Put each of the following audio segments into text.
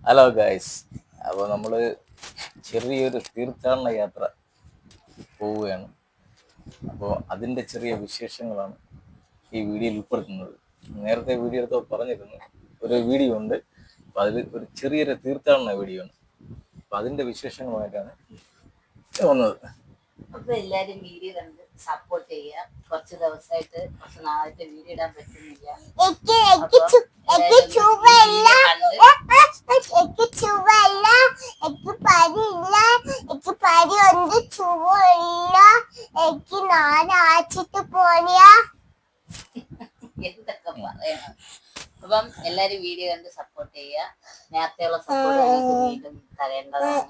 Hello guys, അപ്പോൾ നമ്മൾ ചെറിയൊരു തീർത്ഥാടന യാത്ര പോവുകയാണ്. അപ്പോൾ അതിൻ്റെ ചെറിയ വിശേഷങ്ങളാണ് ഈ വീഡിയോയിൽ ഉൾപ്പെടുത്തുന്നത്. നേരത്തെ വീഡിയോ എടുത്തപ്പോൾ പറഞ്ഞിരുന്നു ഒരു വീഡിയോ ഉണ്ട്, അപ്പോൾ അതിൽ ഒരു ചെറിയൊരു തീർത്ഥാടന വീഡിയോ ആണ്. അപ്പോൾ അതിൻ്റെ വിശേഷങ്ങളുമായിട്ടാണ് വന്നത്. അപ്പോൾ എല്ലാവരും വീഡിയോ കണ്ട് സപ്പോർട്ട് ചെയ്യുക. കുറച്ച് ദിവസമായിട്ട് കുറച്ച് നാളായിട്ട് വീഡിയോ ഇടാൻ പറ്റുന്നില്ല. എന്തൊക്കെ പറയണം. അപ്പം എല്ലാരും വീഡിയോ കണ്ട് സപ്പോർട്ട് ചെയ്യുക. നേരത്തെയുള്ള സപ്പോർട്ട് നമുക്ക് വീണ്ടും തരേണ്ടതാണ്.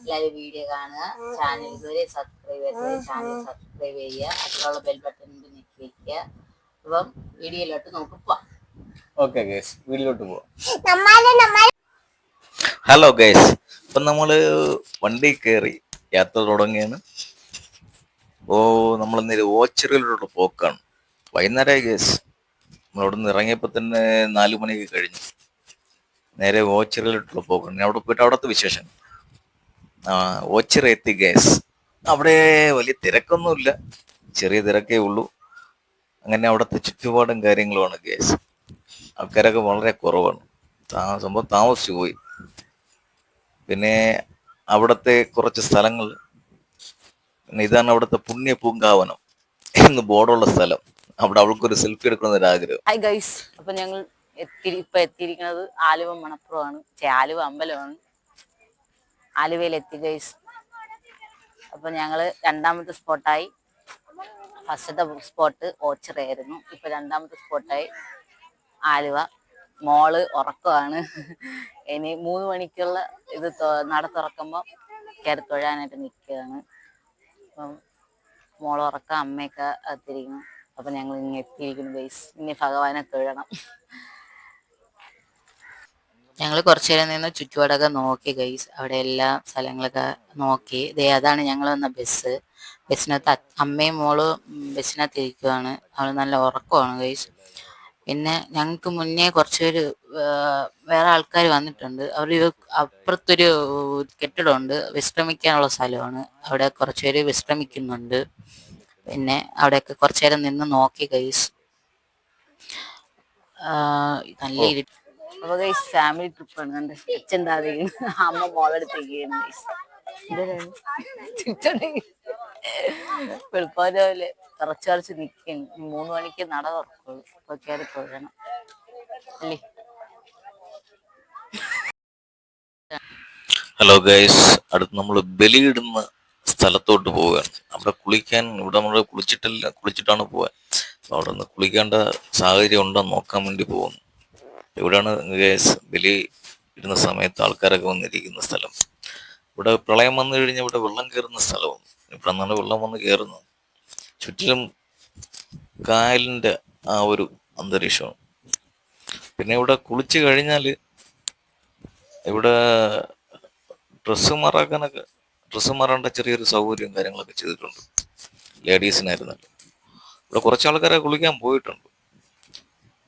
എല്ലാരും വീഡിയോ കാണുക. ചാനൽ ഇതുവരെ സബ്സ്ക്രൈബ് ചെയ്ത് ചാനൽ സബ്സ്ക്രൈബ് ചെയ്യുക. അതിലുള്ള ബെൽ ബട്ടൺ ഞെക്കി വെക്കുക. അപ്പം വീഡിയോയിലോട്ട് നമുക്ക് പോവാം. ഓക്കെ ഗൈസ്, വീഡിയോയിലോട്ട് പോവാം. ഹലോ ഗൈസ്, ഇപ്പം നമ്മൾ വണ്ടി കയറി യാത്ര തുടങ്ങിയാണ്. നമ്മൾ നേരെ ഓച്ചിറയിലോട്ട് പോക്കാണ്. വൈകുന്നേരമായി ഗൈസ്. നമ്മളവിടെ നിന്ന് ഇറങ്ങിയപ്പോൾ തന്നെ 4 മണിക്ക് കഴിഞ്ഞു. നേരെ ഓച്ചിറയിലോട്ടുള്ള പോക്കാണ്. അവിടെ പോയിട്ട് അവിടുത്തെ വിശേഷം. ഓച്ചിറ എത്തി ഗൈസ്. അവിടെ വലിയ തിരക്കൊന്നുമില്ല, ചെറിയ തിരക്കേ ഉള്ളൂ. അങ്ങനെ അവിടുത്തെ ചുറ്റുപാടും കാര്യങ്ങളുമാണ് ഗൈസ്. ആൾക്കാരൊക്കെ വളരെ കുറവാണ്. സംഭവം താമസിച്ചു പോയി. പിന്നെ അവിടുത്തെ കുറച്ച് സ്ഥലങ്ങൾ, പിന്നെ ഇതാണ് അവിടുത്തെ പുണ്യ പൂങ്കാവനം എന്ന് ബോർഡുള്ള സ്ഥലം. അവിടെ അവൾക്കൊരു സെൽഫി എടുക്കണമെന്നൊരു ആഗ്രഹം. ഹായ് ഗൈസ്, അപ്പൊ ഞങ്ങൾ ഇപ്പൊ എത്തിയിരിക്കുന്നത് ആലുവ മണപ്പുറമാണ്. ആലുവ അമ്പലമാണ്. ആലുവയിൽ എത്തി ഗൈസ്. അപ്പൊ ഞങ്ങള് രണ്ടാമത്തെ സ്പോട്ടായി. ഫസ്റ്റത്തെ സ്പോട്ട് ഓച്ചിറയായിരുന്നു. ഇപ്പൊ രണ്ടാമത്തെ സ്പോട്ടായി ആലുവ. മോള് ഉറക്കമാണ്. ഇനി 3 മണിക്കുള്ള ഇത് നട തുറക്കുമ്പോൾ കയറി തൊഴാനായിട്ട് നിൽക്കുകയാണ്. അപ്പം മോള് ഉറക്കം, അമ്മയൊക്കെ എത്തിയിരിക്കുന്നു. അപ്പൊ ഞങ്ങൾ ഇങ്ങനെ എത്തിയിരിക്കുന്നു ഗൈസ്. ഇനി ഭഗവാനെ തൊഴണം. ഞങ്ങൾ കുറച്ചു നേരം നിന്ന് ചുറ്റുപാടൊക്കെ നോക്കി ഗൈസ്. അവിടെ എല്ലാ സ്ഥലങ്ങളൊക്കെ നോക്കി. അതാണ് ഞങ്ങൾ വന്ന ബസ്. ബസ്സിനകത്ത് അമ്മയും മോള് ബസ്സിനകത്ത് ഇരിക്കുവാണ്. അവൾ നല്ല ഉറക്കമാണ് ഗൈസ്. പിന്നെ ഞങ്ങൾക്ക് മുന്നേ കുറച്ചൊരു വേറെ ആൾക്കാർ വന്നിട്ടുണ്ട്. അവർ അപ്പുറത്തൊരു കെട്ടിടമുണ്ട്, വിശ്രമിക്കാനുള്ള സ്ഥലമാണ്. അവിടെ കുറച്ചുപേര് വിശ്രമിക്കുന്നുണ്ട്. പിന്നെ അവിടെയൊക്കെ കുറച്ചു നേരം നിന്ന് നോക്കി ഗൈസ്. നല്ല ഇരുട്ട്. അപ്പൊ ഗൈസ് ഫാമിലി ട്രിപ്പാണ്. കണ്ട് അച്ഛൻ താഴെയാണ്, അമ്മ മോളെടുത്തേക്കാണ് ഗൈസ്. വെളുപ്പാലെ തറച്ചു നിൽക്കുന്നു. 3 മണിക്ക് നട തുറക്കുള്ളൂ. അപ്പൊ കയറി തൊഴണം അല്ലേ. ഹലോ ഗൈസ്, അടുത്ത് നമ്മൾ ബലിയിടുന്ന സ്ഥലത്തോട്ട് പോവുകയാണ്. അവിടെ കുളിക്കാൻ, ഇവിടെ നമ്മൾ കുളിച്ചിട്ടാണ് പോവാൻ. അവിടെ നിന്ന് കുളിക്കേണ്ട സാഹചര്യം ഉണ്ടോ നോക്കാൻ വേണ്ടി പോകുന്നു. ഇവിടെയാണ് ഗൈസ് ബലി ഇടുന്ന സമയത്ത് ആൾക്കാരൊക്കെ വന്നിരിക്കുന്ന സ്ഥലം. ഇവിടെ പ്രളയം വന്നു കഴിഞ്ഞാൽ ഇവിടെ വെള്ളം കയറുന്ന സ്ഥലവും. ഇവിടെ നിന്നാണ് വെള്ളം വന്ന് കയറുന്നത്. ചുറ്റിലും കായലിൻ്റെ ആ ഒരു അന്തരീക്ഷമാണ്. പിന്നെ ഇവിടെ കുളിച്ചു കഴിഞ്ഞാൽ ഇവിടെ ഡ്രസ്സ് മാറേണ്ട ചെറിയൊരു സൗകര്യവും കാര്യങ്ങളൊക്കെ ചെയ്തിട്ടുണ്ട്. ലേഡീസിനായിരുന്നല്ലോ. ഇവിടെ കുറച്ച് ആൾക്കാരെ കുളിക്കാൻ പോയിട്ടുണ്ട്.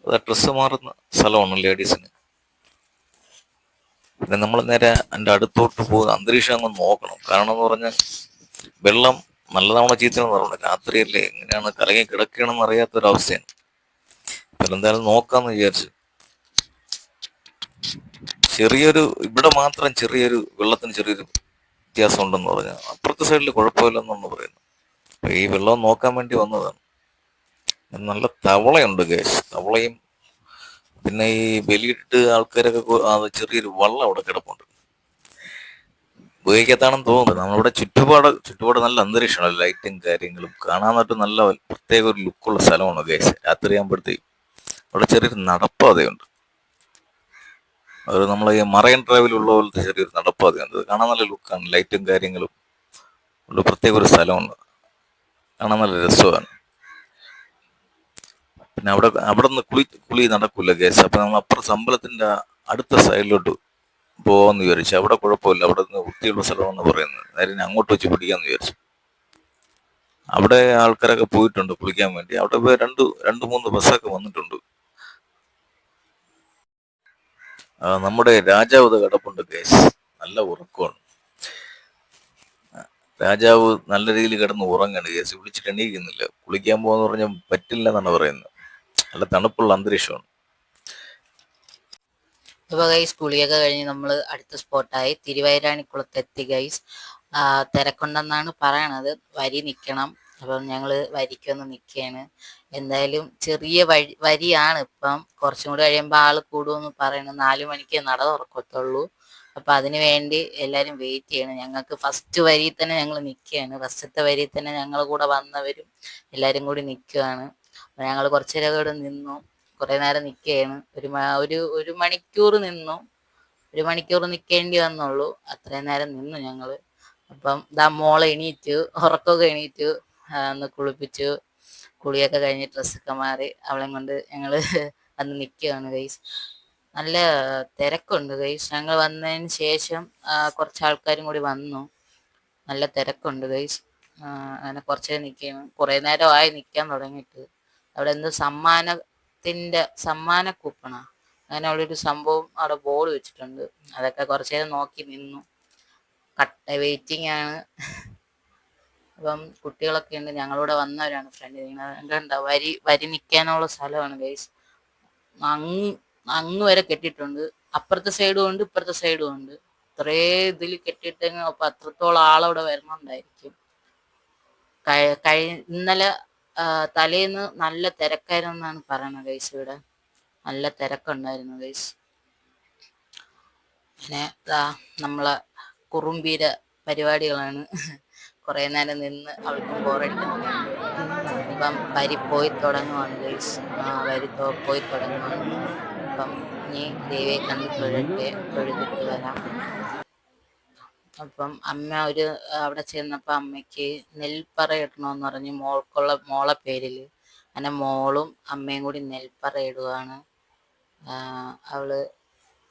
അത് ഡ്രസ്സ് മാറുന്ന സ്ഥലമാണ് ലേഡീസിന്. പിന്നെ നമ്മൾ നേരെ എൻ്റെ അടുത്തോട്ട് പോകുന്ന അന്തരീക്ഷം അങ്ങ് നോക്കണം. കാരണം എന്ന് പറഞ്ഞാൽ വെള്ളം നല്ലതാണോ ചീത്തയാണെന്ന് പറയണം. രാത്രിയല്ലേ, എങ്ങനെയാണ് കലങ്ങി കിടക്കണമെന്ന് അറിയാത്തൊരവസ്ഥയാണ്. അപ്പം എന്തായാലും നോക്കാമെന്ന് വിചാരിച്ചു. ഇവിടെ മാത്രം ചെറിയൊരു വെള്ളത്തിന് ചെറിയൊരു വ്യത്യാസം ഉണ്ടെന്ന് പറഞ്ഞാൽ അപ്പുറത്തെ സൈഡിൽ കുഴപ്പമില്ലെന്നാണ് പറയുന്നത്. അപ്പൊ ഈ വെള്ളം നോക്കാൻ വേണ്ടി വന്നതാണ്. നല്ല തവളയുണ്ട് ഗൈസ്. തവളയും പിന്നെ ഈ ബലിയിട്ട് ആൾക്കാരൊക്കെ ചെറിയൊരു വള്ളം അവിടെ കിടപ്പുണ്ട്. ഉപയോഗിക്കാത്താണെന്ന് തോന്നുന്നു. നമ്മളിവിടെ ചുറ്റുപാട് നല്ല അന്തരീക്ഷമാണ്. ലൈറ്റും കാര്യങ്ങളും കാണാനായിട്ട് നല്ല പ്രത്യേക ഒരു ലുക്കുള്ള സ്ഥലമാണ് ഗൈസ്. രാത്രിയാകുമ്പോഴത്തേക്കും അവിടെ ചെറിയൊരു നടപ്പാതയുണ്ട്. അത് നമ്മളെ ഈ മറൈൻ ഡ്രൈവിലുള്ള പോലത്തെ ചെറിയൊരു നടപ്പാതയുണ്ട്. കാണാൻ നല്ല ലുക്കാണ്. ലൈറ്റും കാര്യങ്ങളും ഉള്ള പ്രത്യേക ഒരു സ്ഥലമുണ്ട്. കാണാൻ നല്ല രസമാണ്. പിന്നെ അവിടെ നിന്ന് കുളി നടക്കൂല ഗൈസ്. അപ്പൊ നമ്മൾ അപ്പുറത്തെ അമ്പലത്തിന്റെ അടുത്ത സൈഡിലോട്ട് പോവാന്ന് വിചാരിച്ചു. അവിടെ കുഴപ്പമില്ല, അവിടെ നിന്ന് വൃത്തിയുള്ള സ്ഥലമെന്ന് പറയുന്നത്. നേരെ അങ്ങോട്ട് വെച്ച് പിടിക്കാന്ന് വിചാരിച്ചു. അവിടെ ആൾക്കാരൊക്കെ പോയിട്ടുണ്ട് കുളിക്കാൻ വേണ്ടി. അവിടെ രണ്ട് 3 ബസ്സൊക്കെ വന്നിട്ടുണ്ട്. നമ്മുടെ രാജാവ് ദേ കിടപ്പുണ്ട് കേസ്. നല്ല ഉറക്കമാണ്. രാജാവ് നല്ല രീതിയിൽ കിടന്ന് ഉറങ്ങാണ് കേസ്. വിളിച്ചിട്ട് എണീക്കുന്നില്ല. കുളിക്കാൻ പോകാന്ന് പറഞ്ഞാൽ പറ്റില്ല എന്നാണ് പറയുന്നത്. നല്ല തണുപ്പുള്ള അന്തരീക്ഷമാണ്. ഇപ്പൊ ഗൈസ് കുളിയൊക്കെ കഴിഞ്ഞ് നമ്മൾ അടുത്ത സ്പോട്ടായി തിരുവൈരാണിക്കുളത്ത് എത്തി ഗൈസ്. തിരക്കുണ്ടെന്നാണ് പറയണത്, വരി നിൽക്കണം. അപ്പം ഞങ്ങൾ വരിക്കൊന്ന് നിൽക്കുകയാണ്. എന്തായാലും ചെറിയ വരിയാണ്. ഇപ്പം കുറച്ചും കൂടി കഴിയുമ്പോൾ ആൾ കൂടുമെന്ന് പറയണത്. 4 മണിക്ക് നട തുറക്കത്തുള്ളൂ. അപ്പൊ അതിന് വേണ്ടി എല്ലാരും വെയിറ്റ് ചെയ്യണം. ഞങ്ങൾക്ക് ഫസ്റ്റ് വരിയിൽ തന്നെ ഞങ്ങൾ നിൽക്കുകയാണ്. ഫസ്റ്റത്തെ വരിയിൽ തന്നെ ഞങ്ങൾ കൂടെ വന്നവരും എല്ലാരും കൂടി നിൽക്കുകയാണ്. അപ്പൊ ഞങ്ങൾ കുറച്ചു നേരം ഇവിടെ നിന്നു. കുറെ നേരം നിൽക്കുകയാണ്. ഒരു മണിക്കൂർ നിന്നു. 1 മണിക്കൂർ നിൽക്കേണ്ടി വന്നുള്ളൂ. അത്രയും നേരം നിന്നു ഞങ്ങള്. അപ്പം മോളെ എണീറ്റു, ഉറക്കമൊക്കെ എണീറ്റു. ഒന്ന് കുളിപ്പിച്ചു. കുളിയൊക്കെ കഴിഞ്ഞ് ഡ്രസ്സൊക്കെ മാറി അവളെ കൊണ്ട് ഞങ്ങള് വന്ന് നിൽക്കുകയാണ് ഗൈസ്. നല്ല തിരക്കുണ്ട് ഗൈസ്. ഞങ്ങൾ വന്നതിന് ശേഷം കുറച്ച് ആൾക്കാരും കൂടി വന്നു. നല്ല തിരക്കുണ്ട് ഗൈസ്. അങ്ങനെ കുറച്ച് നേരം നിൽക്കുകയാണ്. കുറെ നേരമായി നിൽക്കാൻ തുടങ്ങിയിട്ട്. അവിടെ എന്തോ സമ്മാന കൂപ്പണാ അങ്ങനെ അവിടെ ഒരു സംഭവം അവിടെ ബോർഡ് വെച്ചിട്ടുണ്ട്. അതൊക്കെ കുറച്ച് നേരം നോക്കി നിന്നു. വെയിറ്റിംഗ് ആണ്. അപ്പം കുട്ടികളൊക്കെ ഉണ്ട്. ഞങ്ങളിവിടെ വന്നവരാണ് ഫ്രണ്ട്. കണ്ട വരി നിൽക്കാനുള്ള സ്ഥലമാണ് ഗൈസ്. അങ്ങ് അങ്ങ് വരെ കെട്ടിയിട്ടുണ്ട്. അപ്പുറത്തെ സൈഡും ഉണ്ട്, ഇപ്പുറത്തെ സൈഡും ഉണ്ട്. ഇത്രേ ഇതിൽ കെട്ടിയിട്ടെങ്കിൽ അപ്പൊ അത്രത്തോളം ആളവിടെ വരണുണ്ടായിരിക്കും. ഇന്നലെ തലേന്ന് നല്ല തിരക്കായിരുന്നു എന്നാണ് പറയണത് ഗൈസ്. ഇവിടെ നല്ല തിരക്കുണ്ടായിരുന്നു ഗൈസ്. പിന്നെ നമ്മളെ കുറുമ്പീര പരിപാടികളാണ്. കുറെ നേരം നിന്ന് അവൾക്കും ബോറടിക്കാൻ തുടങ്ങി. ഇപ്പം വരി പോയി തുടങ്ങുവാണ് ഗൈസ്. പോയി തുടങ്ങുവാണ്. അപ്പം ഇനി ദേവിയെ കണ്ട് തൊഴുതിട്ട് വരാം. അപ്പം അമ്മ അവിടെ ചെന്നപ്പോ അമ്മയ്ക്ക് നെൽപ്പറ ഇടണമെന്ന് പറഞ്ഞ് മോളെ പേരില്. അങ്ങനെ മോളും അമ്മയും കൂടി നെൽപ്പറ ഇടുവാണ്. അവള്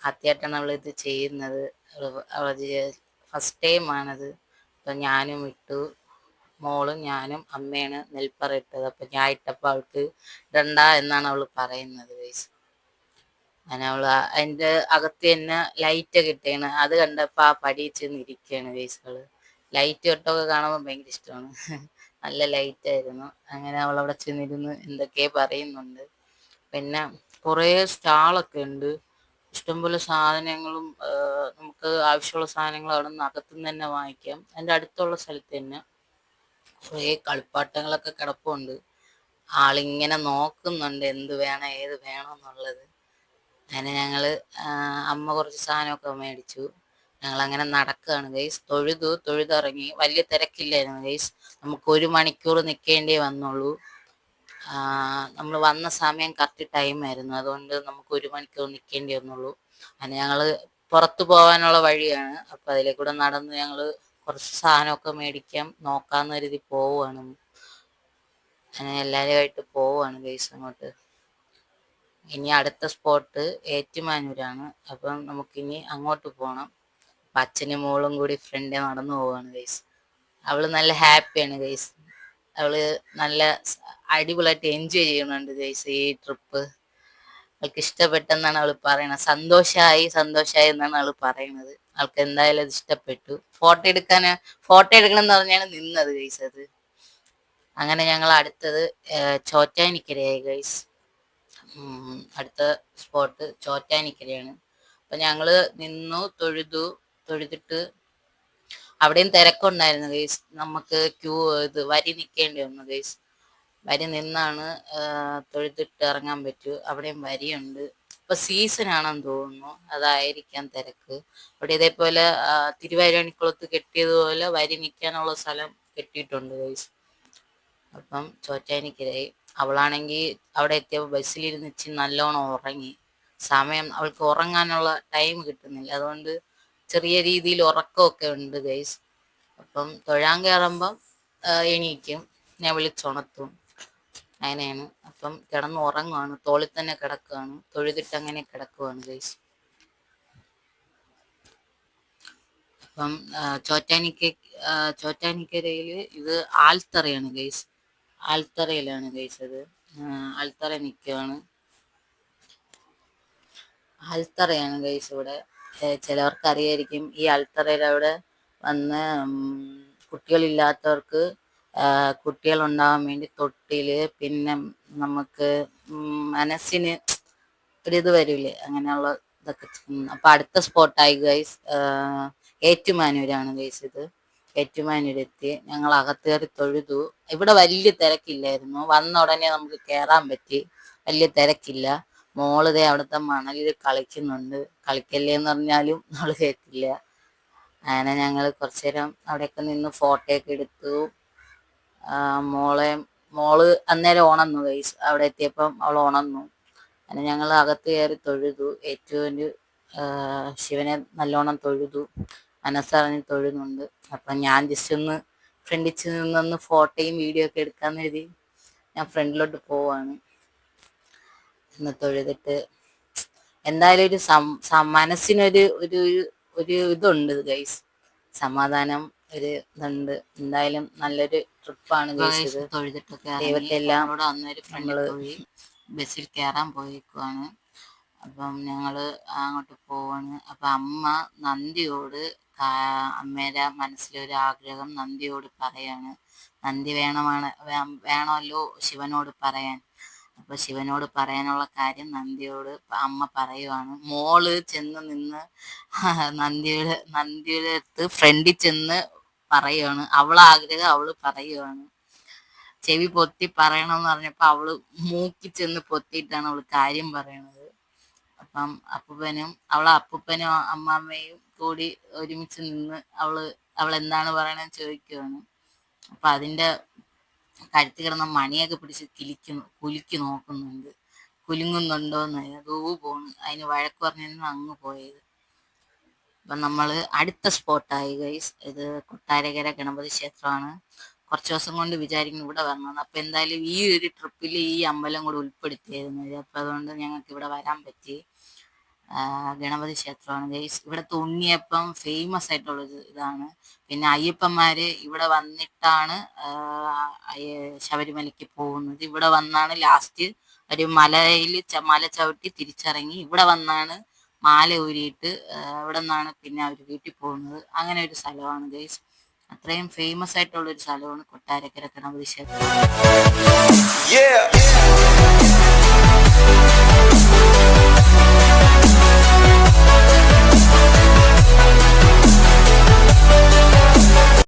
ആദ്യമായിട്ടാണ് അവൾ ഇത് ചെയ്യുന്നത്. അവള് ഫസ്റ്റ് ടൈം ആണത്. അപ്പൊ ഞാനും ഇട്ടു. മോളും ഞാനും അമ്മയാണ് നെൽപ്പറ ഇട്ടത്. അപ്പൊ ഞാൻ ഇട്ടപ്പോ അവൾക്ക് ഇടണ്ട എന്നാണ് അവള് പറയുന്നത് ഗൈസ്. അങ്ങനെ അവള് അതിന്റെ അകത്ത് തന്നെ ലൈറ്റ് ഒക്കെ ഇട്ടേണ്. അത് കണ്ടപ്പോ ആ പടിയിൽ ചെന്ന് ഇരിക്കുകയാണ് ഗൈസുകള്. ലൈറ്റ് ഇട്ടൊക്കെ കാണുമ്പോൾ ഭയങ്കര ഇഷ്ടമാണ്. നല്ല ലൈറ്റ് ആയിരുന്നു. അങ്ങനെ അവൾ അവിടെ ചെന്നിരുന്ന് എന്തൊക്കെയോ പറയുന്നുണ്ട്. പിന്നെ കുറേ സ്റ്റാളൊക്കെ ഉണ്ട്. ഇഷ്ടംപോലെ സാധനങ്ങളും നമുക്ക് ആവശ്യമുള്ള സാധനങ്ങൾ അവിടെ നിന്ന് അകത്തുനിന്ന് തന്നെ വാങ്ങിക്കാം. അതിന്റെ അടുത്തുള്ള സ്ഥലത്ത് തന്നെ കുറേ കളിപ്പാട്ടങ്ങളൊക്കെ കിടപ്പുണ്ട്. ആളിങ്ങനെ നോക്കുന്നുണ്ട് എന്ത് വേണം ഏത് വേണം എന്നുള്ളത്. അങ്ങനെ അമ്മ കുറച്ച് സാധനമൊക്കെ മേടിച്ചു. ഞങ്ങൾ അങ്ങനെ നടക്കുകയാണ് ഗൈസ്. തൊഴുതിറങ്ങി. വലിയ തിരക്കില്ലായിരുന്നു ഗൈസ്. നമുക്ക് 1 മണിക്കൂർ നിൽക്കേണ്ടേ വന്നുള്ളൂ. നമ്മൾ വന്ന സമയം കറക്റ്റ് ടൈം ആയിരുന്നു. അതുകൊണ്ട് നമുക്ക് 1 മണിക്കൂർ നിൽക്കേണ്ടി വന്നുള്ളൂ. അങ്ങനെ ഞങ്ങള് പുറത്തു പോകാനുള്ള വഴിയാണ്. അപ്പൊ അതിലെ കൂടെ നടന്ന് ഞങ്ങള് കുറച്ച് സാധനമൊക്കെ മേടിക്കാം നോക്കാന്ന് കരുതി പോവുകയാണ്. അങ്ങനെ എല്ലാവരുമായിട്ട് പോവുകയാണ് ഗൈസ് അങ്ങോട്ട്. ഇനി അടുത്ത സ്പോട്ട് ഏറ്റുമാനൂരാണ്. അപ്പം നമുക്കിനി അങ്ങോട്ട് പോകണം. അപ്പൊ അച്ഛനും മോളും കൂടി ഫ്രണ്ട് നടന്നു പോവാണ് ഗൈസ്. അവള് നല്ല ഹാപ്പിയാണ് ഗൈസ്. അവള് നല്ല അടിപൊളിയായിട്ട് എൻജോയ് ചെയ്യുന്നുണ്ട് ഗൈസ് ഈ ട്രിപ്പ്. അവൾക്ക് ഇഷ്ടപ്പെട്ടെന്നാണ് അവള് പറയണത്. സന്തോഷായി എന്നാണ് അവള് പറയണത്. അവൾക്ക് എന്തായാലും അത് ഇഷ്ടപ്പെട്ടു. ഫോട്ടോ എടുക്കണം എന്ന് പറഞ്ഞാണ് നിന്നത് ഗൈസ് അത്. അങ്ങനെ ഞങ്ങൾ അടുത്തത് ചോറ്റാനിക്കരയായി ഗൈസ്. അടുത്ത സ്പോട്ട് ചോറ്റാനിക്കരയാണ്. അപ്പൊ ഞങ്ങള് നിന്നു, തൊഴുതിട്ട് അവിടെയും തിരക്കുണ്ടായിരുന്നു ഗൈസ്. നമുക്ക് വരി നിൽക്കേണ്ടി വന്നു ഗൈസ്. വരി നിന്നാണ് തൊഴുതിട്ട് ഇറങ്ങാൻ പറ്റൂ. അവിടെയും വരിയുണ്ട്. ഇപ്പൊ സീസൺ ആണെന്ന് തോന്നുന്നു, അതായിരിക്കാം തിരക്ക്. അവിടെ ഇതേപോലെ തിരുവൈരാണിക്കുളത്ത് കെട്ടിയതുപോലെ വരി നിൽക്കാനുള്ള സ്ഥലം കെട്ടിയിട്ടുണ്ട് ഗൈസ്. അപ്പം ചോറ്റാനിക്കരായി. അവളാണെങ്കിൽ അവിടെ എത്തിയപ്പോൾ ബസ്സിലിരുന്ന് ഇച്ചിരി നല്ലോണം ഉറങ്ങി. അവൾക്ക് ഉറങ്ങാനുള്ള ടൈം കിട്ടുന്നില്ല. അതുകൊണ്ട് ചെറിയ രീതിയിൽ ഉറക്കമൊക്കെ ഉണ്ട് ഗൈസ്. അപ്പം തൊഴാൻ കയറുമ്പം എണീക്കും, ഞാൻ വിളിച്ചുണർത്തും. അങ്ങനെയാണ്. അപ്പം കിടന്ന് ഉറങ്ങുവാണ്. തോളിൽ തന്നെ കിടക്കുകയാണ്. തൊഴുതിട്ട് അങ്ങനെ കിടക്കുവാണ് ഗൈസ്. അപ്പം ചോറ്റാനിക്കരയില് ഇത് ആൽത്തറയാണ് ഗൈസ്. ആൽത്തറയിലാണ് ഗൈസ് അത്. ആൽത്തറ നിൽക്കുകയാണ്. അൽത്തറയാണ് ഗൈസ് ഇവിടെ. ചിലവർക്ക് അറിയായിരിക്കും. ഈ അൽത്തറയുടെ അവിടെ വന്ന് കുട്ടികളില്ലാത്തവർക്ക് കുട്ടികൾ ഉണ്ടാവാൻ വേണ്ടി തൊട്ടില്, പിന്നെ നമുക്ക് മനസ്സിന് ഒരിത് വരില്ലേ, അങ്ങനെയുള്ള ഇതൊക്കെ. അപ്പൊ അടുത്ത സ്പോട്ടായി ഗൈസ് ഏറ്റുമാനൂരാണ് ഗൈസ്. ഇത് ഏറ്റുമാനൂരെത്തി. ഞങ്ങൾ അകത്ത് കയറി തൊഴുതു. ഇവിടെ വലിയ തിരക്കില്ലായിരുന്നു. വന്ന ഉടനെ നമുക്ക് കയറാൻ പറ്റി, വലിയ തിരക്കില്ല. മോളിതേ അവിടുത്തെ മണലിൽ കളിക്കുന്നുണ്ട്. കളിക്കല്ലേ എന്ന് പറഞ്ഞാലും അവള് കേൾക്കില്ല. അങ്ങനെ ഞങ്ങൾ കുറച്ചു നേരം അവിടെയൊക്കെ നിന്ന് ഫോട്ടോ ഒക്കെ എടുത്തു. മോള് അന്നേരം ഉണർന്നു ഗൈസ്. അവിടെ എത്തിയപ്പം അവൾ ഉണർന്നു. അങ്ങനെ ഞങ്ങൾ അകത്ത് കയറി തൊഴുതു. ഏറ്റവും ശിവനെ നല്ലോണം തൊഴുതു, മനസ്സറിഞ്ഞ് തൊഴുന്നുണ്ട്. അപ്പം ഞാൻ ജസ്റ്റ് ഒന്ന് ഫ്രണ്ടിൽ നിന്നൊന്ന് ഫോട്ടോയും വീഡിയോ ഒക്കെ എടുക്കാന്ന് കരുതി ഞാൻ ഫ്രണ്ടിലോട്ട് പോവാണ്. ഒന്ന് തൊഴുതിട്ട് എന്തായാലും ഒരു മനസ്സിനൊരു ഒരു ഒരു ഇതുണ്ട് ഗൈസ്, സമാധാനം, ഒരു ഇതുണ്ട്. എന്തായാലും നല്ലൊരു ട്രിപ്പാണ് ഗൈസ് ഇത്. തൊഴുതിട്ടൊക്കെ ദൈവത്തെ എല്ലാം അന്നൊരു ഫ്രണ്ട് തൊഴി ബസ്സിൽ കയറാൻ പോയേക്കുവാണ്. അപ്പം ഞങ്ങള് അങ്ങോട്ട് പോവാണ്. അപ്പൊ അമ്മ നന്ദിയോട് അമ്മയുടെ മനസ്സിലൊരു ആഗ്രഹം നന്ദിയോട് പറയാണ്. നന്ദി വേണമല്ലോ ശിവനോട് പറയാൻ. അപ്പൊ ശിവനോട് പറയാനുള്ള കാര്യം നന്ദിയോട് അമ്മ പറയുവാണ്. മോള് ചെന്ന് നിന്ന് നന്ദിയുടെ അടുത്ത് ഫ്രണ്ടിൽ ചെന്ന് പറയുവാണ്. അവളാഗ്രഹം അവള് പറയുവാണ്. ചെവി പൊത്തി പറയണമെന്ന് പറഞ്ഞപ്പോ അവള് മൂക്കി ചെന്ന് പൊത്തിയിട്ടാണ് അവള് കാര്യം പറയണത്. അപ്പം അപ്പൂപ്പനും അമ്മാമ്മയും കൂടി ഒരുമിച്ച് നിന്ന് അവൾ എന്താണ് പറയണെന്ന് ചോദിക്കുവാണ്. അപ്പൊ അതിന്റെ കഴുത്തി കിടന്ന മണിയൊക്കെ പിടിച്ച് കുലുക്കി നോക്കുന്നുണ്ട്, കുലുങ്ങുന്നുണ്ടോന്ന്. അതൂ പോണ്. അതിന് വഴക്ക് പറഞ്ഞിരുന്നു അങ്ങ് പോയത്. അപ്പൊ നമ്മള് അടുത്ത സ്പോട്ടായി ഗൈസ്. ഇത് കൊട്ടാരക്കര ഗണപതി ക്ഷേത്രമാണ്. കുറച്ച് ദിവസം കൊണ്ട് വിചാരിക്കുന്നു ഇവിടെ വരണം. അപ്പൊ എന്തായാലും ഈ ഒരു ട്രിപ്പിൽ ഈ അമ്പലം കൂടെ ഉൾപ്പെടുത്തിയായിരുന്നു. അപ്പൊ അതുകൊണ്ട് ഞങ്ങൾക്ക് ഇവിടെ വരാൻ പറ്റി. ഗണപതി ക്ഷേത്രമാണ് ഗൈസ്. ഇവിടുത്തെ ഉണ്ണിയപ്പം ഫേമസ് ആയിട്ടുള്ളത് ഇതാണ്. പിന്നെ അയ്യപ്പന്മാര് ഇവിടെ വന്നിട്ടാണ് ശബരിമലയ്ക്ക് പോകുന്നത്. ഇവിടെ വന്നാണ് ലാസ്റ്റ് ഒരു മല ചവിട്ടി തിരിച്ചിറങ്ങി ഇവിടെ വന്നാണ് മാല ഊരിയിട്ട് ഇവിടെ നിന്നാണ് പിന്നെ അവർ വീട്ടിൽ പോകുന്നത്. അങ്ങനെ ഒരു സ്ഥലമാണ് ഗൈസ്. അത്രയും ഫേമസ് ആയിട്ടുള്ള ഒരു സ്ഥലമാണ് കൊട്ടാരക്കര ഗണപതി ക്ഷേത്രം.